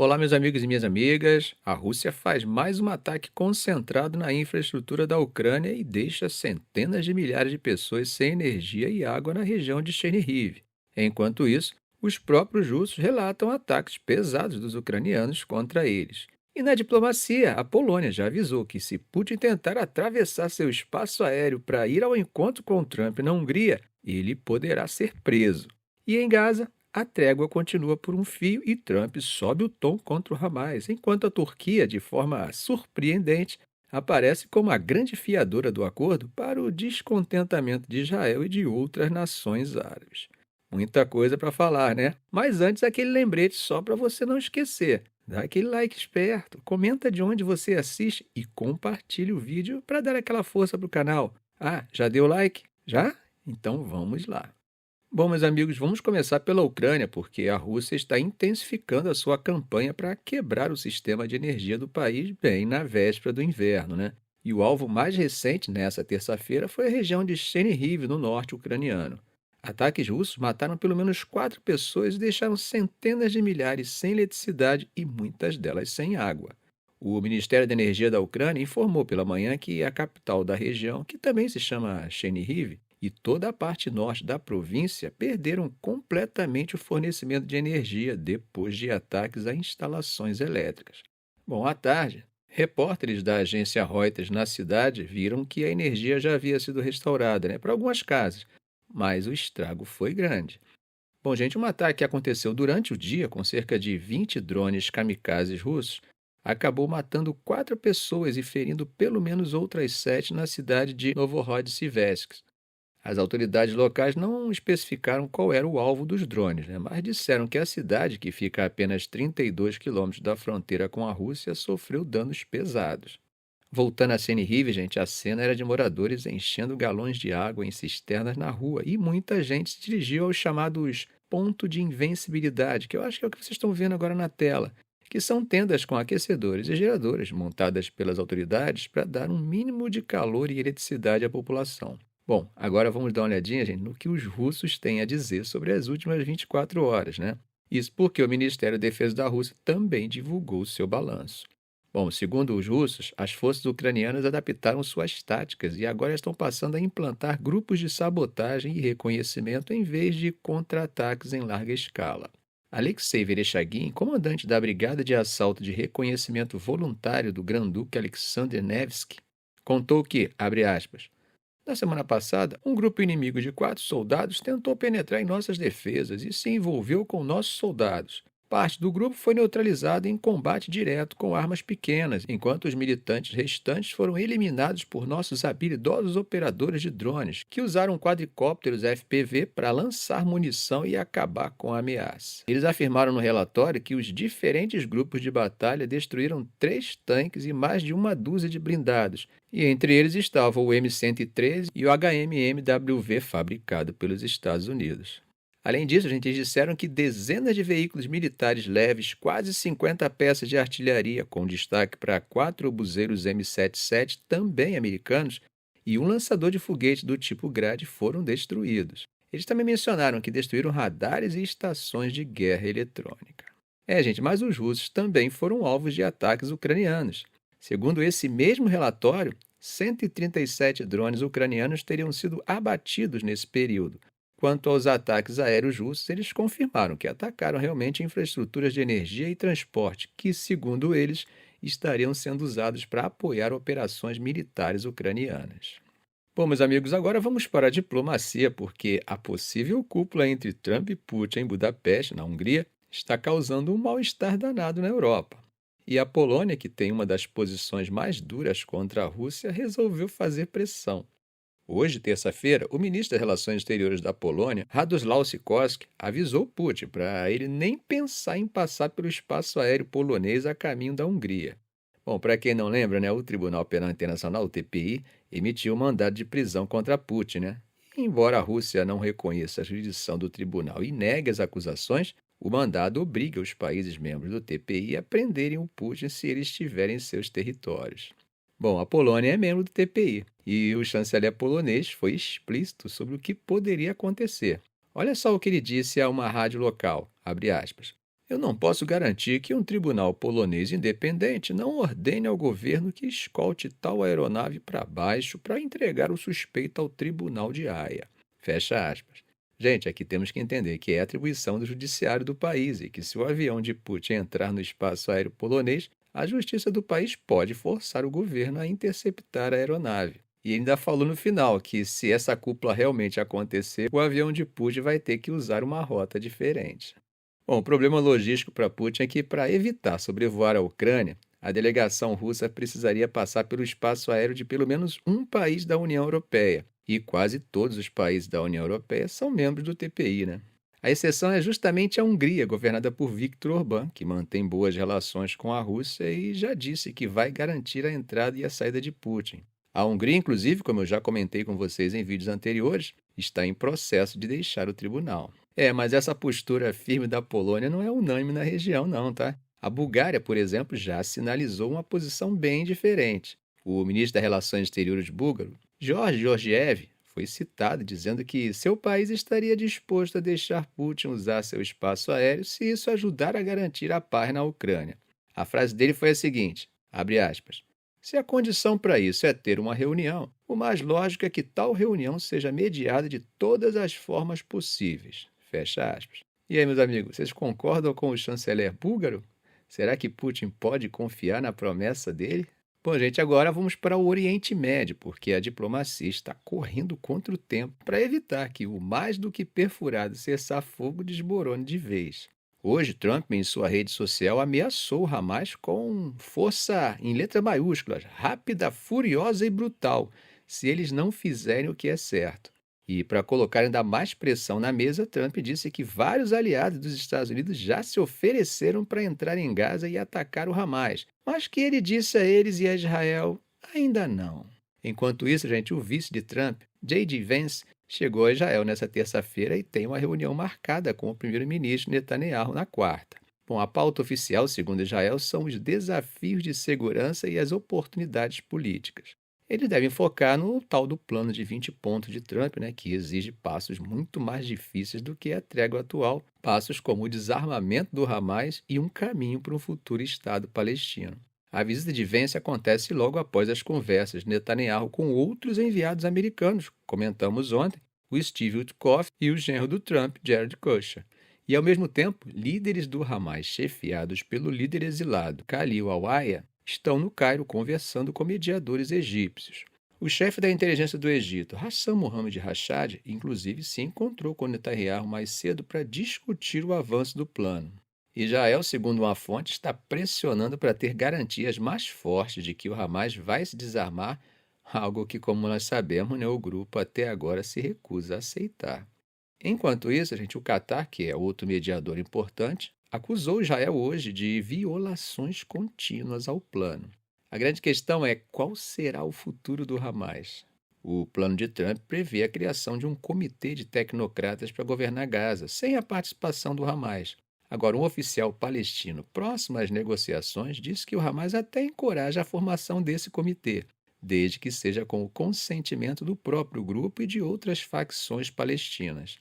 Olá, meus amigos e minhas amigas. A Rússia faz mais um ataque concentrado na infraestrutura da Ucrânia e deixa centenas de milhares de pessoas sem energia e água na região de Chernihiv. Enquanto isso, os próprios russos relatam ataques pesados dos ucranianos contra eles. E na diplomacia, a Polônia já avisou que se Putin tentar atravessar seu espaço aéreo para ir ao encontro com Trump na Hungria, ele poderá ser preso. E em Gaza, a trégua continua por um fio e Trump sobe o tom contra o Hamas, enquanto a Turquia, de forma surpreendente, aparece como a grande fiadora do acordo para o descontentamento de Israel e de outras nações árabes. Muita coisa para falar, né? Mas antes, aquele lembrete só para você não esquecer. Dá aquele like esperto, comenta de onde você assiste e compartilhe o vídeo para dar aquela força para o canal. Ah, já deu like? Já? Então vamos lá. Bom, meus amigos, vamos começar pela Ucrânia, porque a Rússia está intensificando a sua campanha para quebrar o sistema de energia do país bem na véspera do inverno, né? E o alvo mais recente nessa terça-feira foi a região de Chernihiv, no norte ucraniano. Ataques russos mataram pelo menos 4 pessoas e deixaram centenas de milhares sem eletricidade e muitas delas sem água. O Ministério da Energia da Ucrânia informou pela manhã que a capital da região, que também se chama Chernihiv, e toda a parte norte da província perderam completamente o fornecimento de energia depois de ataques a instalações elétricas. Bom, à tarde, repórteres da agência Reuters na cidade viram que a energia já havia sido restaurada, né, para algumas casas, mas o estrago foi grande. Bom, gente, um ataque que aconteceu durante o dia com cerca de 20 drones kamikazes russos acabou matando 4 pessoas e ferindo pelo menos outras 7 na cidade de Novorossiysk. As autoridades locais não especificaram qual era o alvo dos drones, né? Mas disseram que a cidade, que fica a apenas 32 quilômetros da fronteira com a Rússia, sofreu danos pesados. Voltando a Senirive, gente, a cena era de moradores enchendo galões de água em cisternas na rua e muita gente se dirigiu aos chamados ponto de invencibilidade, que eu acho que é o que vocês estão vendo agora na tela, que são tendas com aquecedores e geradores montadas pelas autoridades para dar um mínimo de calor e eletricidade à população. Bom, agora vamos dar uma olhadinha, gente, no que os russos têm a dizer sobre as últimas 24 horas, né? Isso porque o Ministério da Defesa da Rússia também divulgou seu balanço. Bom, segundo os russos, as forças ucranianas adaptaram suas táticas e agora estão passando a implantar grupos de sabotagem e reconhecimento em vez de contra-ataques em larga escala. Alexei Vereshchagin, comandante da Brigada de Assalto de Reconhecimento Voluntário do Grão-Duque Alexander Nevsky, contou que, abre aspas, na semana passada, um grupo inimigo de 4 soldados tentou penetrar em nossas defesas e se envolveu com nossos soldados. Parte do grupo foi neutralizada em combate direto com armas pequenas, enquanto os militantes restantes foram eliminados por nossos habilidosos operadores de drones, que usaram quadricópteros FPV para lançar munição e acabar com a ameaça. Eles afirmaram no relatório que os diferentes grupos de batalha destruíram 3 tanques e mais de uma dúzia de blindados, e entre eles estavam o M113 e o HMMWV fabricado pelos Estados Unidos. Além disso, a gente disseram que dezenas de veículos militares leves, quase 50 peças de artilharia, com destaque para 4 obuseiros M77, também americanos, e um lançador de foguete do tipo Grad foram destruídos. Eles também mencionaram que destruíram radares e estações de guerra eletrônica. Gente, mas os russos também foram alvos de ataques ucranianos. Segundo esse mesmo relatório, 137 drones ucranianos teriam sido abatidos nesse período. Quanto aos ataques aéreos russos, eles confirmaram que atacaram realmente infraestruturas de energia e transporte, que, segundo eles, estariam sendo usados para apoiar operações militares ucranianas. Bom, meus amigos, agora vamos para a diplomacia, porque a possível cúpula entre Trump e Putin em Budapeste, na Hungria, está causando um mal-estar danado na Europa. E a Polônia, que tem uma das posições mais duras contra a Rússia, resolveu fazer pressão. Hoje, terça-feira, o ministro das Relações Exteriores da Polônia, Radosław Sikorski, avisou Putin para ele nem pensar em passar pelo espaço aéreo polonês a caminho da Hungria. Bom, para quem não lembra, né, o Tribunal Penal Internacional, o TPI, emitiu um mandado de prisão contra Putin, né? E embora a Rússia não reconheça a jurisdição do tribunal e negue as acusações, o mandado obriga os países membros do TPI a prenderem o Putin se ele estiver em seus territórios. Bom, a Polônia é membro do TPI e o chanceler polonês foi explícito sobre o que poderia acontecer. Olha só o que ele disse a uma rádio local, abre aspas. Eu não posso garantir que um tribunal polonês independente não ordene ao governo que escolte tal aeronave para baixo para entregar o suspeito ao tribunal de Haia. Fecha aspas. Gente, aqui temos que entender que é atribuição do judiciário do país e que se o avião de Putin entrar no espaço aéreo polonês, a justiça do país pode forçar o governo a interceptar a aeronave. E ainda falou no final que se essa cúpula realmente acontecer, o avião de Putin vai ter que usar uma rota diferente. Bom, o problema logístico para Putin é que, para evitar sobrevoar a Ucrânia, a delegação russa precisaria passar pelo espaço aéreo de pelo menos um país da União Europeia. E quase todos os países da União Europeia são membros do TPI, né? A exceção é justamente a Hungria, governada por Viktor Orbán, que mantém boas relações com a Rússia e já disse que vai garantir a entrada e a saída de Putin. A Hungria, inclusive, como eu já comentei com vocês em vídeos anteriores, está em processo de deixar o tribunal. Mas essa postura firme da Polônia não é unânime na região, não, tá? A Bulgária, por exemplo, já sinalizou uma posição bem diferente. O ministro das Relações Exteriores búlgaro, George Georgiev, foi citado dizendo que seu país estaria disposto a deixar Putin usar seu espaço aéreo se isso ajudar a garantir a paz na Ucrânia. A frase dele foi a seguinte, abre aspas, se a condição para isso é ter uma reunião, o mais lógico é que tal reunião seja mediada de todas as formas possíveis. Fecha aspas. E aí, meus amigos, vocês concordam com o chanceler búlgaro? Será que Putin pode confiar na promessa dele? Bom, gente, agora vamos para o Oriente Médio, porque a diplomacia está correndo contra o tempo para evitar que o mais do que perfurado cessar-fogo desmorone de vez. Hoje, Trump, em sua rede social, ameaçou o Hamas com força em letras maiúsculas, rápida, furiosa e brutal, se eles não fizerem o que é certo. E para colocar ainda mais pressão na mesa, Trump disse que vários aliados dos Estados Unidos já se ofereceram para entrar em Gaza e atacar o Hamas, mas que ele disse a eles e a Israel, ainda não. Enquanto isso, gente, o vice de Trump, J.D. Vance, chegou a Israel nesta terça-feira e tem uma reunião marcada com o primeiro-ministro Netanyahu na quarta. Bom, a pauta oficial, segundo Israel, são os desafios de segurança e as oportunidades políticas. Eles devem focar no tal do plano de 20 pontos de Trump, né, que exige passos muito mais difíceis do que a trégua atual, passos como o desarmamento do Hamas e um caminho para um futuro Estado palestino. A visita de Vance acontece logo após as conversas de Netanyahu com outros enviados americanos, comentamos ontem, o Steve Witkoff e o genro do Trump, Jared Kushner. E, ao mesmo tempo, líderes do Hamas chefiados pelo líder exilado Khalil al-Aya estão no Cairo conversando com mediadores egípcios. O chefe da inteligência do Egito, Hassan Mohamed Rashad, inclusive se encontrou com Netanyahu mais cedo para discutir o avanço do plano. Israel, segundo uma fonte, está pressionando para ter garantias mais fortes de que o Hamas vai se desarmar, algo que, como nós sabemos, o grupo até agora se recusa a aceitar. Enquanto isso, o Catar, que é outro mediador importante, acusou Israel hoje de violações contínuas ao plano. A grande questão é qual será o futuro do Hamas. O plano de Trump prevê a criação de um comitê de tecnocratas para governar Gaza, sem a participação do Hamas. Agora, um oficial palestino próximo às negociações disse que o Hamas até encoraja a formação desse comitê, desde que seja com o consentimento do próprio grupo e de outras facções palestinas.